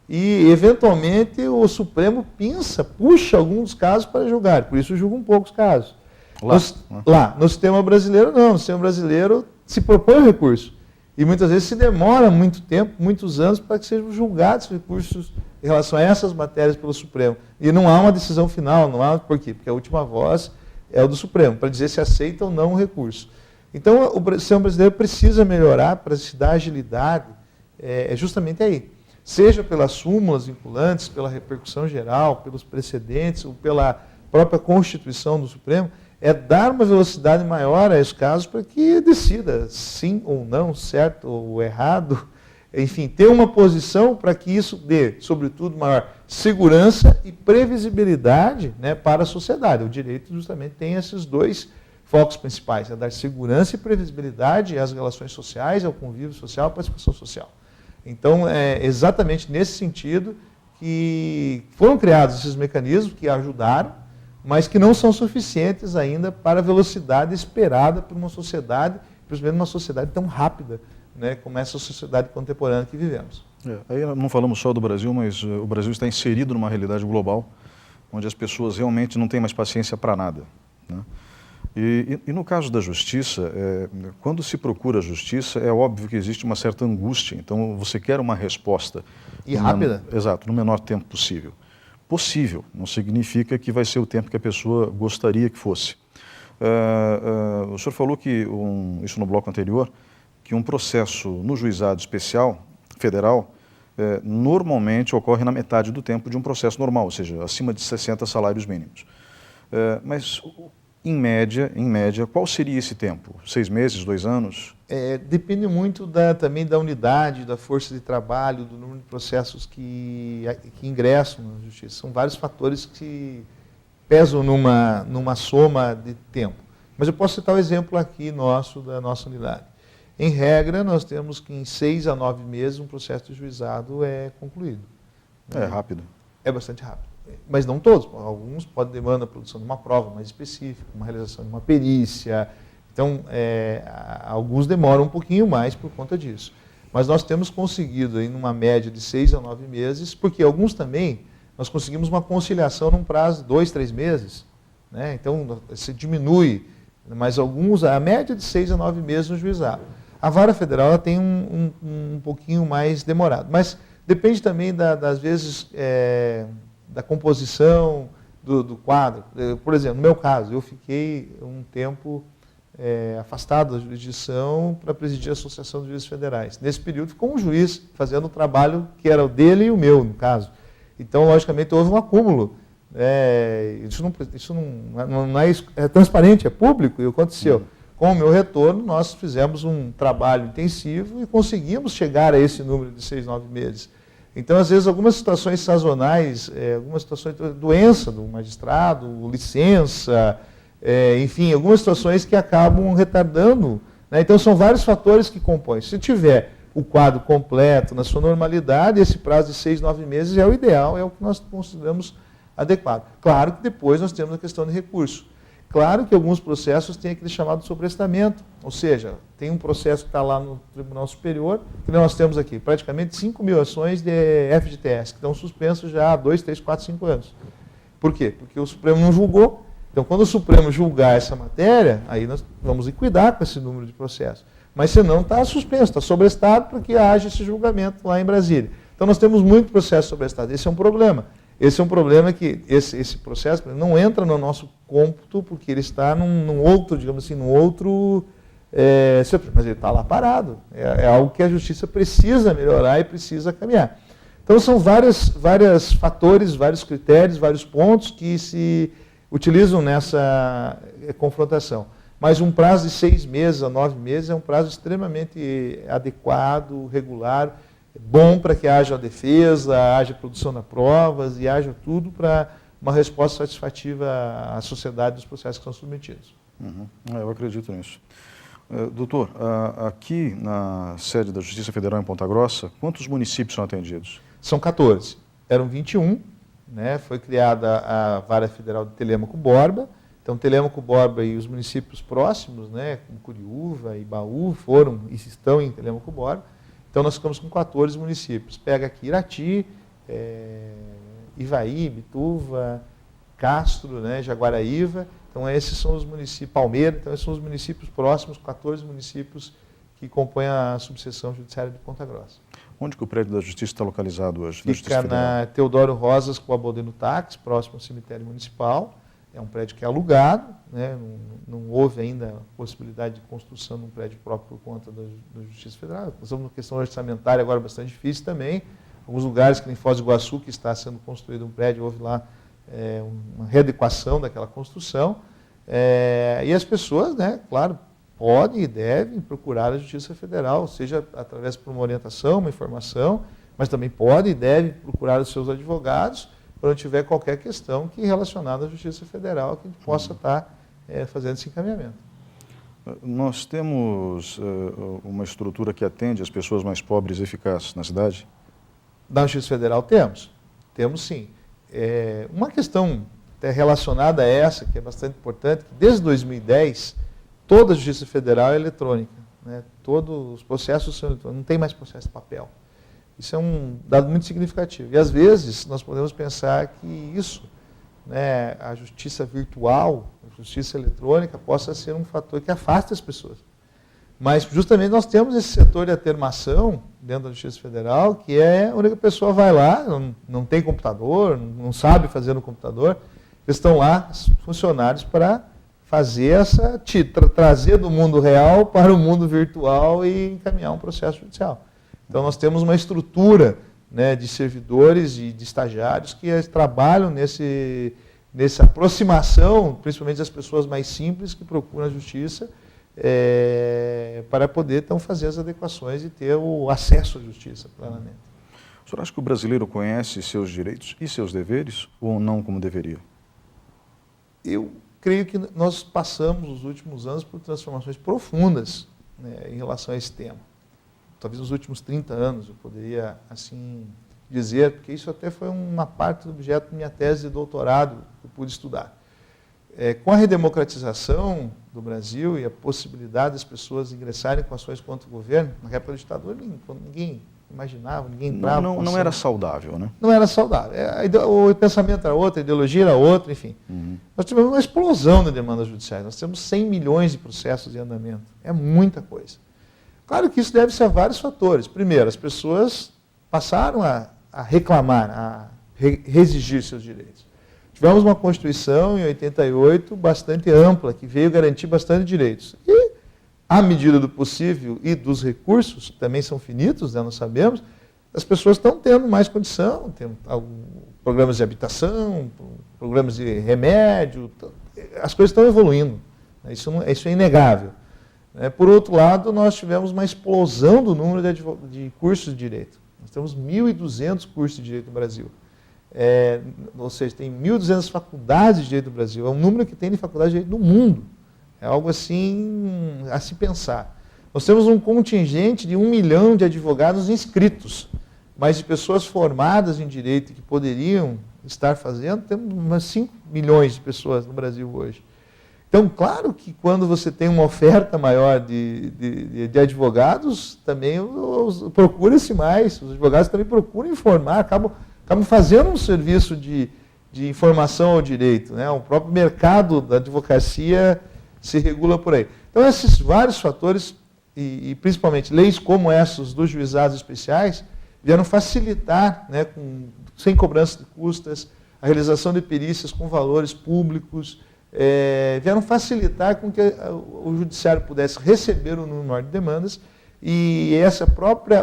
e, eventualmente, o Supremo pinça, puxa alguns dos casos para julgar. Por isso, julgam poucos casos. No sistema brasileiro, não. No sistema brasileiro, se propõe o recurso. E, muitas vezes, se demora muito tempo, muitos anos, para que sejam julgados recursos em relação a essas matérias pelo Supremo. E não há uma decisão final. Não há, por quê? Porque a última voz é o do Supremo, para dizer se aceita ou não o recurso. Então, o sistema brasileiro precisa melhorar para se dar agilidade, justamente aí. Seja pelas súmulas vinculantes, pela repercussão geral, pelos precedentes, ou pela própria Constituição do Supremo, é dar uma velocidade maior a esses casos para que decida sim ou não, certo ou errado. Enfim, ter uma posição para que isso dê, sobretudo, maior segurança e previsibilidade, né, para a sociedade. O direito justamente tem esses dois focos principais, é dar segurança e previsibilidade às relações sociais, ao convívio social, à participação social. Então, é exatamente nesse sentido que foram criados esses mecanismos que ajudaram, mas que não são suficientes ainda para a velocidade esperada por uma sociedade, principalmente uma sociedade tão rápida, né, como essa sociedade contemporânea que vivemos. Aí não falamos só do Brasil, mas o Brasil está inserido numa realidade global, onde as pessoas realmente não têm mais paciência para nada, né? E no caso da justiça, quando se procura a justiça, é óbvio que existe uma certa angústia. Então, você quer uma resposta. E rápida? Exato, no menor tempo possível. Possível, não significa que vai ser o tempo que a pessoa gostaria que fosse. O senhor falou que, isso no bloco anterior, que um processo no juizado especial federal normalmente ocorre na metade do tempo de um processo normal, ou seja, acima de 60 salários mínimos. Mas... Em média, qual seria esse tempo? 6 meses, 2 anos? Depende muito também da unidade, da força de trabalho, do número de processos que ingressam na justiça. São vários fatores que pesam numa soma de tempo. Mas eu posso citar o exemplo aqui da nossa unidade. Em regra, nós temos que em 6 a 9 meses um processo de juizado é concluído. É rápido. É bastante rápido. Mas não todos, alguns podem demandar a produção de uma prova mais específica, uma realização de uma perícia. Então, alguns demoram um pouquinho mais por conta disso. Mas nós temos conseguido, aí, numa média de 6 a 9 meses, porque alguns também, nós conseguimos uma conciliação num prazo de 2, 3 meses. Né? Então, se diminui, mas alguns, a média de 6 a 9 meses no juizado. A vara federal ela tem um pouquinho mais demorado, mas depende também, das vezes... da composição do quadro. Por exemplo, no meu caso, eu fiquei um tempo afastado da jurisdição para presidir a Associação de Juízes Federais. Nesse período ficou um juiz fazendo o trabalho que era o dele e o meu, no caso. Então, logicamente, houve um acúmulo. Isso não é transparente, é público, e aconteceu. Com o meu retorno, nós fizemos um trabalho intensivo e conseguimos chegar a esse número de 6, 9 meses. Então, às vezes, algumas situações sazonais, algumas situações de doença do magistrado, licença, enfim, algumas situações que acabam retardando. Né? Então, são vários fatores que compõem. Se tiver o quadro completo, na sua normalidade, esse prazo de 6, 9 meses é o ideal, é o que nós consideramos adequado. Claro que depois nós temos a questão de recurso. Claro que alguns processos têm aquele chamado sobrestamento, ou seja, tem um processo que está lá no Tribunal Superior, que nós temos aqui praticamente 5.000 ações de FGTS, que estão suspensas já há 2, 3, 4, 5 anos. Por quê? Porque o Supremo não julgou. Então, quando o Supremo julgar essa matéria, aí nós vamos liquidar com esse número de processos. Mas, senão, está suspenso, está sobrestado para que haja esse julgamento lá em Brasília. Então, nós temos muito processo sobrestado. Esse é um problema. Esse é um problema que esse processo não entra no nosso cômputo, porque ele está num outro, digamos assim, mas ele está lá parado. É algo que a justiça precisa melhorar e precisa caminhar. Então, são vários fatores, vários critérios, vários pontos que se utilizam nessa confrontação. Mas um prazo de 6 meses a 9 meses é um prazo extremamente adequado, regular, bom para que haja defesa, haja produção de provas e haja tudo para uma resposta satisfativa à sociedade dos processos que são submetidos. Eu acredito nisso. Doutor, aqui na sede da Justiça Federal em Ponta Grossa, quantos municípios são atendidos? São 14. Eram 21, né? Foi criada a Vara Federal de Telêmaco Borba. Então, Telêmaco Borba e os municípios próximos, né, como Curiúva e Baú, foram e estão em Telêmaco Borba. Então, nós ficamos com 14 municípios. Pega aqui Irati, Ivaí, Bituva, Castro, né, Jaguaraíva. Então, esses são os municípios, Palmeira, então esses são os municípios próximos, 14 municípios que compõem a subseção judiciária de Ponta Grossa. Onde que o prédio da Justiça está localizado hoje? Fica na Teodoro Rosas com a Bodeno Táxi, próximo ao cemitério municipal. É um prédio que é alugado, né? Não houve ainda possibilidade de construção de um prédio próprio por conta da Justiça Federal. Nós estamos numa questão orçamentária agora bastante difícil também. Alguns lugares, que em Foz do Iguaçu, que está sendo construído um prédio, houve lá uma readequação daquela construção. E as pessoas, né, claro, podem e devem procurar a Justiça Federal, seja através de uma orientação, uma informação, mas também podem e devem procurar os seus advogados quando tiver qualquer questão que relacionada à Justiça Federal, que a gente possa estar fazendo esse encaminhamento. Nós temos uma estrutura que atende as pessoas mais pobres e eficaz na cidade? Na Justiça Federal temos sim. Uma questão até relacionada a essa, que é bastante importante, que desde 2010, toda a Justiça Federal é eletrônica, né? Todos os processos são eletrônicos, não tem mais processo de papel. Isso é um dado muito significativo. E, às vezes, nós podemos pensar que isso, né, a justiça virtual, a justiça eletrônica, possa ser um fator que afaste as pessoas. Mas, justamente, nós temos esse setor de atermação dentro da Justiça Federal, que é onde a pessoa vai lá, não tem computador, não sabe fazer no computador, estão lá funcionários para fazer trazer do mundo real para o mundo virtual e encaminhar um processo judicial. Então, nós temos uma estrutura, né, de servidores e de estagiários que trabalham nessa aproximação, principalmente das pessoas mais simples que procuram a justiça, para poder, então, fazer as adequações e ter o acesso à justiça plenamente. O senhor acha que o brasileiro conhece seus direitos e seus deveres, ou não como deveria? Eu creio que nós passamos, nos últimos anos, por transformações profundas, né, em relação a esse tema. Talvez nos últimos 30 anos, eu poderia assim dizer, porque isso até foi uma parte do objeto da minha tese de doutorado que eu pude estudar. Com a redemocratização do Brasil e a possibilidade das pessoas ingressarem com ações contra o governo, na época do ditador, ninguém imaginava, ninguém entrava. Não era saudável, né? Não era saudável. O pensamento era outro, a ideologia era outra, enfim. Nós tivemos uma explosão da demanda judiciária. Nós temos 100 milhões de processos em andamento. É muita coisa. Claro que isso deve-se a vários fatores. Primeiro, as pessoas passaram a reclamar, a exigir seus direitos. Tivemos uma Constituição, em 88, bastante ampla, que veio garantir bastante direitos. E, à medida do possível e dos recursos, que também são finitos, né, nós sabemos, as pessoas estão tendo mais condição, tendo programas de habitação, programas de remédio, as coisas estão evoluindo. Isso é inegável. Por outro lado, nós tivemos uma explosão do número de cursos de direito. Nós temos 1.200 cursos de direito no Brasil. Ou seja, tem 1.200 faculdades de direito no Brasil. É um número que tem de faculdade de direito no mundo. É algo assim a se pensar. Nós temos um contingente de 1 milhão de advogados inscritos, mas de pessoas formadas em direito que poderiam estar fazendo, temos umas 5 milhões de pessoas no Brasil hoje. Então, claro que quando você tem uma oferta maior de advogados, também procura-se mais, os advogados também procuram informar, acabam fazendo um serviço de informação ao direito, né? O próprio mercado da advocacia se regula por aí. Então, esses vários fatores, e principalmente leis como essas dos juizados especiais, vieram facilitar, né, sem cobrança de custas, a realização de perícias com valores públicos, vieram facilitar com que o judiciário pudesse receber um número maior de demandas e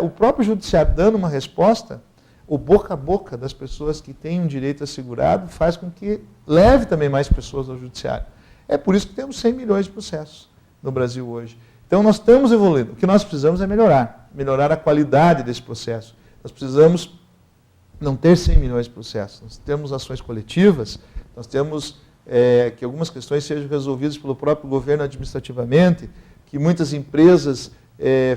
o próprio judiciário dando uma resposta, o boca a boca das pessoas que têm um direito assegurado faz com que leve também mais pessoas ao judiciário. É por isso que temos 100 milhões de processos no Brasil hoje. Então nós estamos evoluindo. O que nós precisamos é melhorar a qualidade desse processo. Nós precisamos não ter 100 milhões de processos. Nós temos ações coletivas, nós temos que algumas questões sejam resolvidas pelo próprio governo administrativamente, que muitas empresas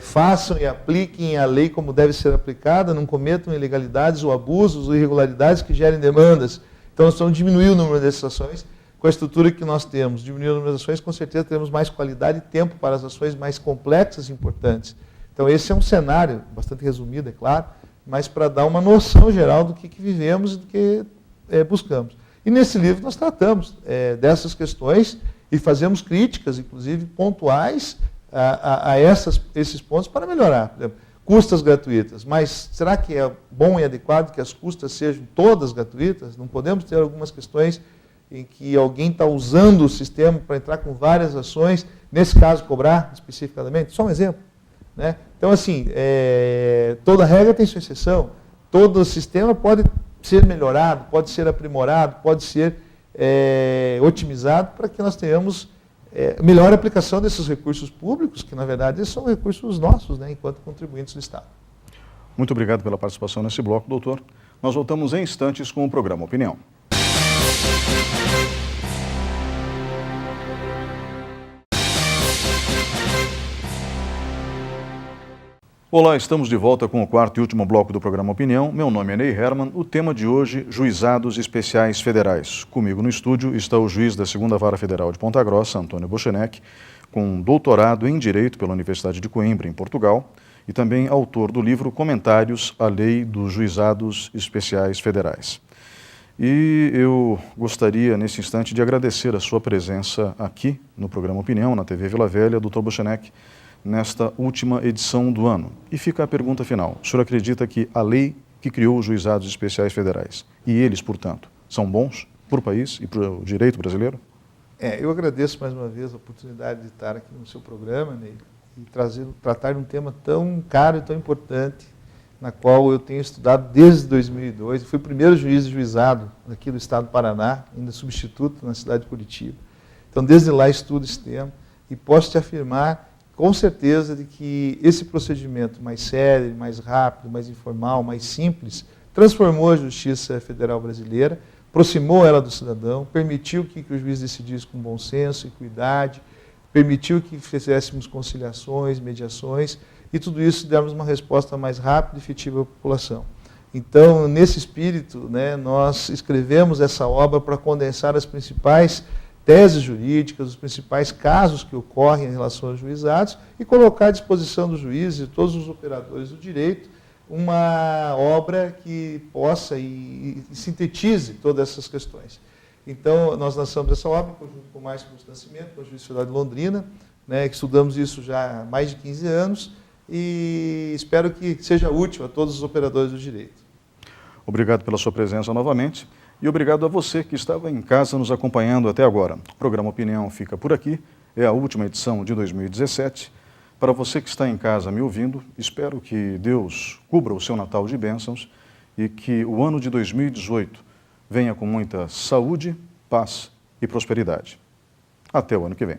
façam e apliquem a lei como deve ser aplicada, não cometam ilegalidades ou abusos ou irregularidades que gerem demandas. Então, nós estamos diminuindo o número dessas ações. Com a estrutura que nós temos, diminuindo o número das ações, com certeza teremos mais qualidade e tempo para as ações mais complexas e importantes. Então, esse é um cenário, bastante resumido, é claro, mas para dar uma noção geral do que vivemos e do que buscamos. E nesse livro nós tratamos dessas questões e fazemos críticas, inclusive pontuais, a esses pontos para melhorar. Por exemplo, custas gratuitas, mas será que é bom e adequado que as custas sejam todas gratuitas? Não podemos ter algumas questões em que alguém está usando o sistema para entrar com várias ações, nesse caso cobrar especificadamente? Só um exemplo. Né? Então, assim, toda regra tem sua exceção, todo sistema pode ser melhorado, pode ser aprimorado, pode ser otimizado para que nós tenhamos melhor aplicação desses recursos públicos, que na verdade são recursos nossos, né, enquanto contribuintes do Estado. Muito obrigado pela participação nesse bloco, doutor. Nós voltamos em instantes com o programa Opinião. Olá, estamos de volta com o quarto e último bloco do programa Opinião. Meu nome é Ney Herman. O tema de hoje, Juizados Especiais Federais. Comigo no estúdio está o juiz da 2ª Vara Federal de Ponta Grossa, Antônio Bochenek, com doutorado em Direito pela Universidade de Coimbra, em Portugal, e também autor do livro Comentários à Lei dos Juizados Especiais Federais. E eu gostaria, nesse instante, de agradecer a sua presença aqui no programa Opinião, na TV Vila Velha, doutor Bochenek, nesta última edição do ano. E fica a pergunta final. O senhor acredita que a lei que criou os juizados especiais federais, e eles, portanto, são bons para o país e para o direito brasileiro? Eu agradeço mais uma vez a oportunidade de estar aqui no seu programa, Ney, e tratar de um tema tão caro e tão importante, na qual eu tenho estudado desde 2002. Eu fui o primeiro juiz de juizado aqui do estado do Paraná, ainda substituto na cidade de Curitiba. Então, desde lá estudo esse tema e posso te afirmar com certeza de que esse procedimento mais sério, mais rápido, mais informal, mais simples, transformou a Justiça Federal brasileira, aproximou ela do cidadão, permitiu que o juiz decidisse com bom senso, equidade, permitiu que fizéssemos conciliações, mediações, e tudo isso demos uma resposta mais rápida e efetiva à população. Então, nesse espírito, né, nós escrevemos essa obra para condensar as principais teses jurídicas, os principais casos que ocorrem em relação aos juizados e colocar à disposição dos juízes e todos os operadores do direito uma obra que possa e sintetize todas essas questões. Então, nós lançamos essa obra em conjunto com o Márcio Augusto Nascimento, com a Juiz Federal de Londrina, né, que estudamos isso já há mais de 15 anos e espero que seja útil a todos os operadores do direito. Obrigado pela sua presença novamente. E obrigado a você que estava em casa nos acompanhando até agora. O programa Opinião fica por aqui, é a última edição de 2017. Para você que está em casa me ouvindo, espero que Deus cubra o seu Natal de bênçãos e que o ano de 2018 venha com muita saúde, paz e prosperidade. Até o ano que vem.